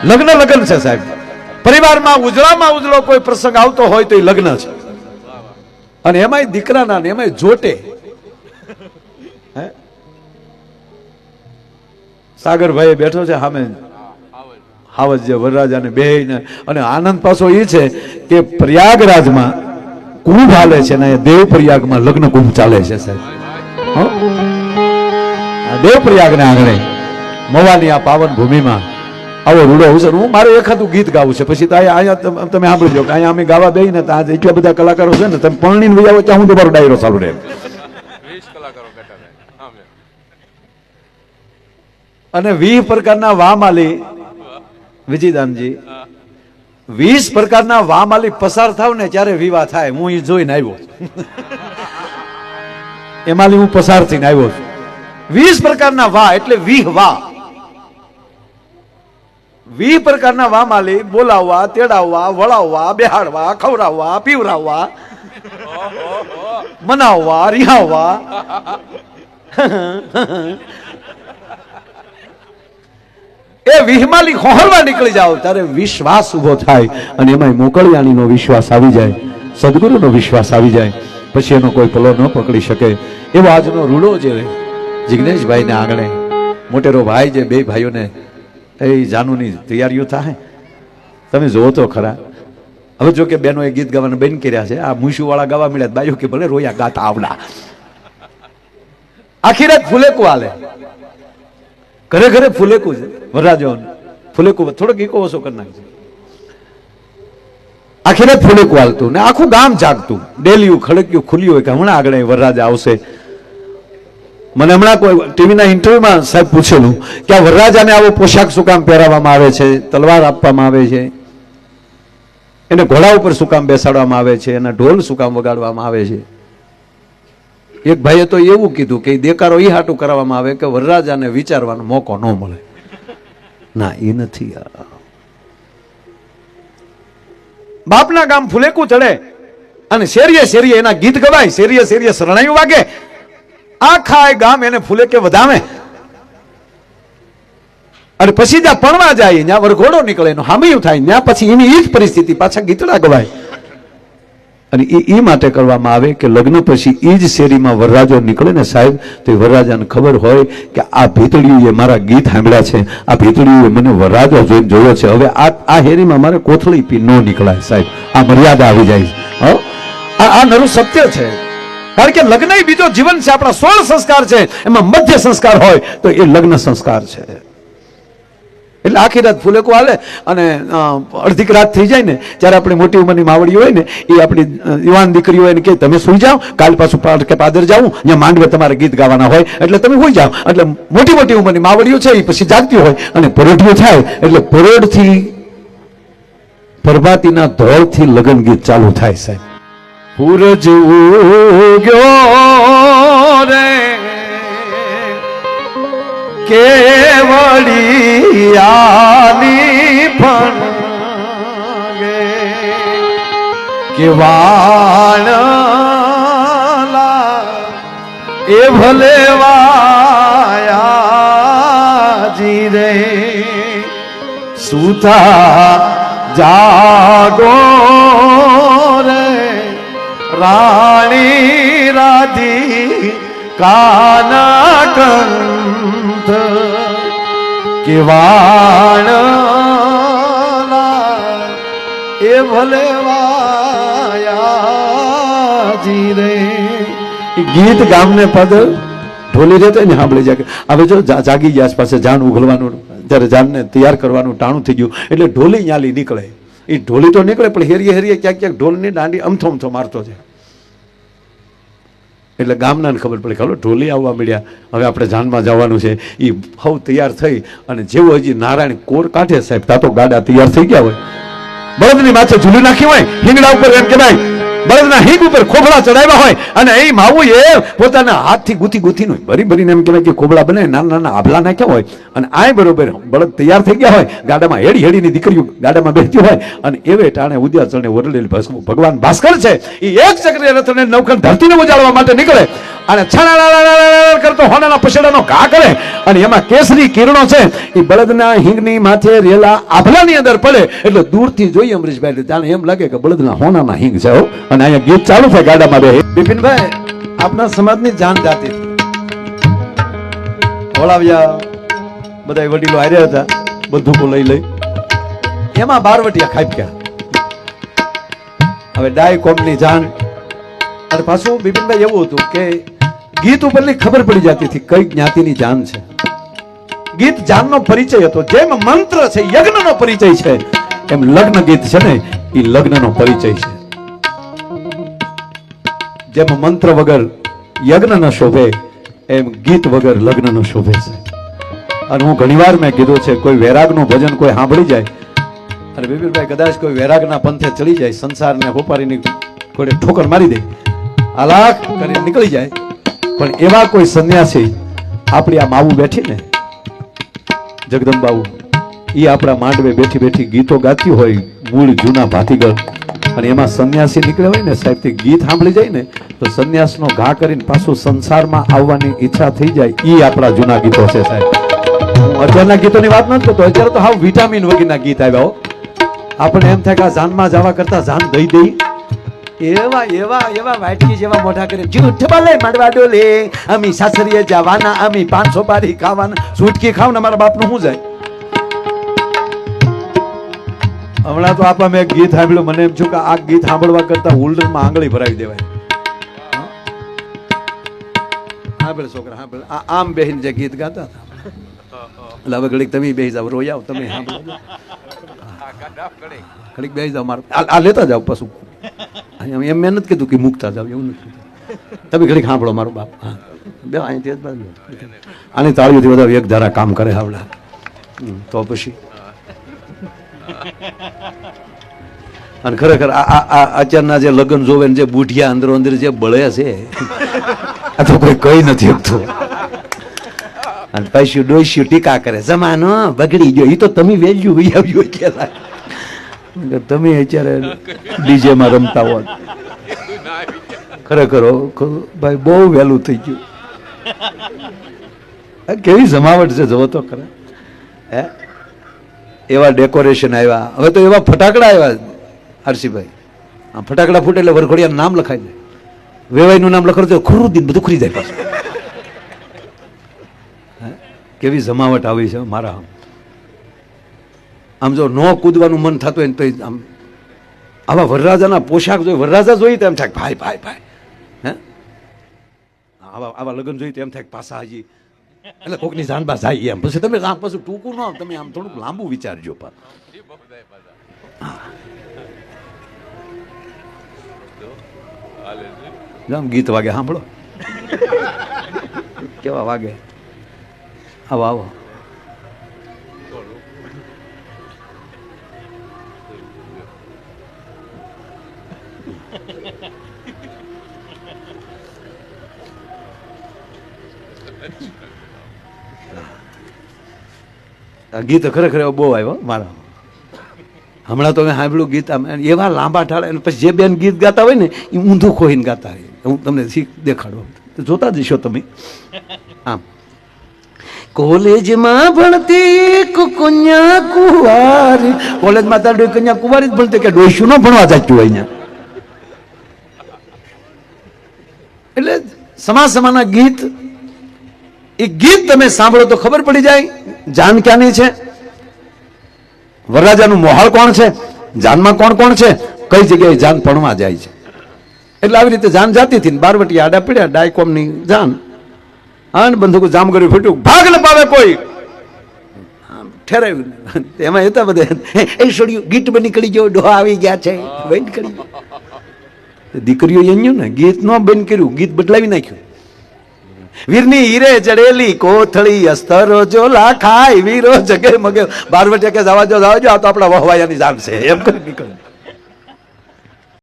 લગ્ન લગ્ન છે સાહેબ. પરિવારમાં ઉજળામાં ઉજળો કોઈ પ્રસંગ આવતો હોય તો એ લગ્ન છે. અને એમાંય દીકરાના ને એમાંય જોટે. સાગરભાઈ બેઠો છે સામે હાવજ જે વરરાજાને બેહીને, અને આનંદ પાછો એ છે કે પ્રયાગરાજમાં કુંભ હાલે છે ને દેવ પ્રયાગમાં લગ્ન કુંભ ચાલે છે સાહેબ. દેવ પ્રયાગને આંગણે મવાની આ પાવન ભૂમિમાં આવો રૂડો અવસર. હું મારે એખાદું ગીત ગાવું છે, પછી તો અહીંયા તમે સાંભળજો કે અહીંયા અમે ગાવા બેહી ને ત્યાં એટલા બધા કલાકારો છે ને, તમે પરણીને વહી આવો ત્યાં હું તમારો ડાયરો ચાલુ રહે. અને 20 પ્રકારના વામાલી વિજયદાનજી 20 પ્રકારના વામાલી પસાર થાવ ને ત્યારે વિવાહ થાય. હું એ જોઈને આવ્યો. એમાંથી હું પસાર થઈને આવ્યો છું. 20 પ્રકારના વા એટલે 20 વા. 20 પ્રકારના વામાલી બોલાવવા, તેડાવવા, વળાવવા, બેહાડવા, ખવડાવવા, પીવરાવવા, મનાવવા, રિહાવવા. એ વિહમાલી ખોહરવા નીકળી જાવ ત્યારે વિશ્વાસ ઉભો થાય, અને એમાં મોકળિયાણીનો વિશ્વાસ આવી જાય, સદગુરુનો વિશ્વાસ આવી જાય, પછી એનો કોઈ પલો ન પકડી શકે. એવો આજનો રૂડો જે જિગ્નેશભાઈને આંગણે મોટેરો ભાઈ જે બે ભાઈઓને એ જાનુની તૈયારીઓ થાય, તમે જોવો તો ખરા. હવે જો કે બેનો એ ગીત ગાવાના બેન કર્યા છે, આ મૂસુ વાળા ગાવા મળ્યા, બાઈઓ કે ભલે રોયા ગાતા આવડા. આખી રાત ફૂલેકું હાલે, ઘરે ઘરે ફૂલેકું છે. વરરાજો ફૂલેકું થોડોક ઈકો ઓછો કરી નાખજો. આખી રાત ફૂલેકું હાલતું ને આખું ગામ જાગતું. ડેલીયું ખડક્યું ખુલ્યું હોય કે હમણાં આગળ વરરાજા આવશે. મને હમણાં કોઈ ટીવીના ઇન્ટરવ્યુમાં સાહેબ પૂછેલું કે આ વરરાજાને આવો પોશાક શું કામ પહેરાવવામાં આવે છે, તલવાર આપવામાં આવે છે, એને ઘોડા ઉપર શું કામ બેસાડવામાં આવે છે, એના ઢોલ શું કામ વગાડવામાં આવે છે. એક ભાઈએ તો એવું કીધું કે દેકારો એ હાટું કરવામાં આવે કે વરરાજાને વિચારવાનો મોકો ન મળે. ના, એ નથી. બાપના ગામ ફુલેકું ચડે અને શેરીએ શેરીએ એના ગીત ગવાય, શેરીએ શેરીએ શરણાઈઓ વાગે, આખા ગામ એને ફુલેકે વધાવે. અને પછી જ્યાં પણવા જાય ત્યાં વરઘોડો નીકળે, એનું હામિયું થાય, ત્યાં પછી એની એ જ પરિસ્થિતિ પાછા ગીતડા ગવાય. અને એ માટે કરવામાં આવે કે લગ્ન પછી એ જ શેરીમાં વરરાજો નીકળે ને સાહેબ, તો એ વરરાજાને ખબર હોય કે આ ભીતળીએ મારા ગીત સાંભળ્યા છે, આ ભીતળીએ મને વરરાજો જોઈને જોયો છે, હવે આ હેરીમાં મારે કોથળી પી ન નીકળાય સાહેબ. આ મર્યાદા આવી જાય. આ નરું સત્ય છે. કારણ કે લગ્ન એ બીજો જીવન છે. આપણા 16 સંસ્કાર છે, એમાં મધ્ય સંસ્કાર હોય તો એ લગ્ન સંસ્કાર છે. એટલે આખી રાત ફૂલેકું હાલે અને અડધી રાત થઈ જાય ને ત્યારે આપણી મોટી ઉંમરની માવડી હોય ને એ આપણી યુવાન દીકરી હોય ને કે તમે સુઈ જાઓ, કાલ પાછું કે પાદર જાવું, ત્યાં માંડવે તમારે ગીત ગાવાના હોય એટલે તમે સુઈ જાઓ. એટલે મોટી મોટી ઉંમરની માવડીઓ છે એ પછી જાગતી હોય અને પરોઢિયું થાય એટલે પરોઢથી પ્રભાતીના ધોળથી લગ્ન ગીત ચાલુ થાય સાહેબ. સૂરજ ઉગ્યો રે કેવડિયાની ફણગે કે વાણલા એ ભલે વાયાજી રે સુતા જાગો રે રાણી રાધી કાના કંઠ કે વાણલા એ ભલે વાયાજી રે. ગીત ગામને પદ ઢોલી રહેતો ને સાંભળી જાય. હવે જો જાગી ગયા પાસે જાન ઉઘલવાનું, ત્યારે જાનને તૈયાર કરવાનું ટાણું થઈ ગયું એટલે ઢોલી ન્યાલી નીકળે. એ ઢોલી તો નીકળે પણ હેરીએ હેરીએ ક્યાંક ક્યાંક ઢોલની દાંડી અમથો અમથો મારતો છે. એટલે ગામનાને ખબર પડે ખબર ઢોલી આવવા મળ્યા, હવે આપણે જાનમાં જવાનું છે. એ હવ તૈયાર થઈ અને જેવો હજી નારાયણ કોર કાઢે સાહેબ, તા તો ગાડા તૈયાર થઈ ગયા હોય, બળદની માથે ઝૂલી નાખી હોય, હિંગડા ઉપર એમ કહેવાય બળદના હિંગ ઉપર ખોબળા ચડાવ્યા હોય, અને એ માવું એ પોતાના હાથથી ગુથી ગુથીને ભરી ભરીને એમ કહેવાય કે ખોબળા બને નાના નાના આભલા નાખ્યા હોય, અને આ બરોબર બળદ તૈયાર થઈ ગયા હોય, ગાડામાં હેડી હેડીની દીકરીઓ ગાડામાં બેસતી હોય, અને એવે ટાણે ઉદ્યાચરણે ઓરડેલી ભગવાન ભાસ્કર છે એ એક ચક્રીય રથને નવખંડ ધરતીને ઉજાડવા માટે નીકળે. અને છાણા કરતો હોનાના પછેડાનો ઘા કરે અને એમાં કેસરી કિરણો છે એ બળદના હિંગની માથે રેલા આભલાની અંદર પડે એટલે દૂરથી જોઈએ અમરીશભાઈ જાણે એમ લાગે કે બળદના હોનાના હિંગ છે હો. અને અહીંયા ગીત ચાલુ થાય ગાડામાં બે. બિપિનભાઈ આપણા સમાજની જાન જાતી વળાવ્યા બધા વડીલો હાર્યા હતા બંદૂકો લઈ લઈ એમાં બારવટિયા ખાપ્યા. હવે ડાય કોમની જાન અને પાછું બિપિનભાઈ એવું હતું કે ગીત ઉપરની ખબર પડી જતી હતી કઈ જ્ઞાતિની જાન છે. ગીત જાનનો પરિચય હતો. જેમ મંત્ર છે યજ્ઞનો પરિચય છે એમ લગ્ન ગીત છે ને એ લગ્નનો પરિચય છે. જેમ મંત્ર વગર યજ્ઞ ન શોભે એમ ગીત વગર લગ્ન ન શોભે છે. અને હું ઘણીવાર મેં કીધું છે કોઈ વૈરાગનું ભજન કોઈ સાંભળી જાય અને બિપિનભાઈ કદાચ કોઈ વૈરાગના પંથે ચડી જાય સંસારને હોપારીની કોઈ ઠોકર મારી દે હાલાક કરીને નીકળી જાય પણ એવા કોઈ સંન્યાસી આપણી આ માવું બેઠી ને જગદંબાવું એ આપણા માંડવે બેઠી બેઠી ગીતો ગાતી હોય મૂળ જૂના ભાતીગળ અને એમાં સંન્યાસી નીકળે હોય ને સાહેબ તે ગીત સાંભળી જાય ને તો સંન્યાસનો ઘા કરીને પાછું સંસારમાં આવવાની ઈચ્છા થઈ જાય એ આપણા જૂના ગીતો છે સાહેબ. હું અત્યારના ગીતોની વાત નથી કરતો. અત્યારે તો હાવ વિટામિન વગરના ગીત આવ્યા. આપણે એમ થાય કે આ જાનમાં જવા કરતા જાન દઈ દઈ એવા એવા એવા વાટકી જેવા મોઢા કરે જૂઠ બોલે મળવા ડોલે અમી સાસરીએ જવાના અમી 500 બારી ખાવાના છૂટકી ખાવ ને મારા બાપનું શું જાય. હમણાં તો આપા મેં ગીત સાંભળ્યું મને એમ છું કે આ ગીત સાંભળવા કરતા હોલ્ડરમાં આંગળી ભરાવી દેવાય. સાંભળ છોકરા સાંભળ આમ બેહીને જે ગીત ગાતા હતા એટલે હવે ઘડીક તમે બેસી જાવ રોઈ આવ તમે સાંભળો ઘડીક બેસી જાવ મારું આ લેતા જાવ પાછું એમ મેં નથી કીધું કે મૂકતા જાવ એવું નથી કીધું તમે ઘડીક સાંભળો મારું બાપ. હા બે અહીંથી જ બાજુ આની તાળીઓથી બધા એક ધારા કામ કરે આવડા તો પછી અને ખરેખર આ અત્યારના જે લગ્ન જોવે ને જે બુઢિયા અંદરો અંદર જે બળે છે આ તો કોઈ કઈ નથી શકતું. અને પૈસું ડોસ્યું ટીકા કરે જમાનો બગડી ગયો એ તો તમે વેલ્યુ આવ્યો કેલા તમે અત્યારે ડીજેમાં રમતા હોત. ખરેખર ભાઈ બહુ વહેલું થઈ ગયું. કેવી જમાવટ છે જોવો તો ખરા. હે એવા ડેકોરેશન આવ્યા. હવે તો એવા ફટાકડા આવ્યા હરસીભાઈ. આ ફટાકડા ફૂટે એટલે વરઘોડિયાનું નામ લખાઈ જાય. વેવાઈનું નામ લખાડો ખરું દિન બધું ખરી જાય પાછું. કેવી જમાવટ આવી છે મારા. આમ જો ન કૂદવાનું મન થતું હોય ને તો આમ આવા વરરાજાના પોશાક જોઈ વરરાજા જોઈએ તો એમ થાય ભાઈ ભાઈ ભાઈ. હે આવા લગ્ન જોઈએ તો એમ થાય પાછા હજી એટલે કોકની જાનબા જાય એમ. પછી તમે આમ પાછું ટૂંકું ન તમે આમ થોડુંક લાંબુ વિચારજો. આમ ગીત વાગે સાંભળો કેવા વાગે. આવો આવો ગીત ખરેખર બહુ આવ્યો મારા. હમણાં તો મેં સાંભળ્યું ગીત એવા લાંબા ઠાળા પછી જે બેન ગીત ગાતા હોય ને એ ઊંધું ખોઈને ગાતા હોય. હું તમને શીખ દેખાડું જોતા જશો તમે. આમ કોલેજમાં ભણતી કન્યા કુંવારી કોલેજમાં તાર કન્યા કુંવારી જ ભણતી કે ડોસ્યું ન ભણવા જાચ્યું અહીંયા. એટલે સમા સમાના ગીત એ ગીત તમે સાંભળો તો ખબર પડી જાય જાન ક્યાંની છે. વરરાજાનું મોહાળ કોણ છે, જાનમાં કોણ કોણ છે, કઈ જગ્યાએ જાન ભણવા જાય છે. એટલે આવી રીતે જાન જાતી હતી. બારવટી આડા પડ્યા ડાયકોમની જાન અને બંદૂક જામ કરી ફૂટ્યું ભાગ ન પાવે કોઈ ઠેરાવ્યું. એમાં હતા બધા એ છોડ્યું ગીત બની કરી ગયો ડોહા આવી ગયા છે બંધ કરી. દીકરીઓ એન્યું ને ગીત ન બંધ કર્યું ગીત બદલાવી નાખ્યું. વીરની હીરે જડેલી કોથળી અસ્તરો જો લાખાય વીરો જગે મગે બારવટિયા કે જવા જો આ તો આપણા વહવાયાની જાન છે એમ કરી નીકળ્યું.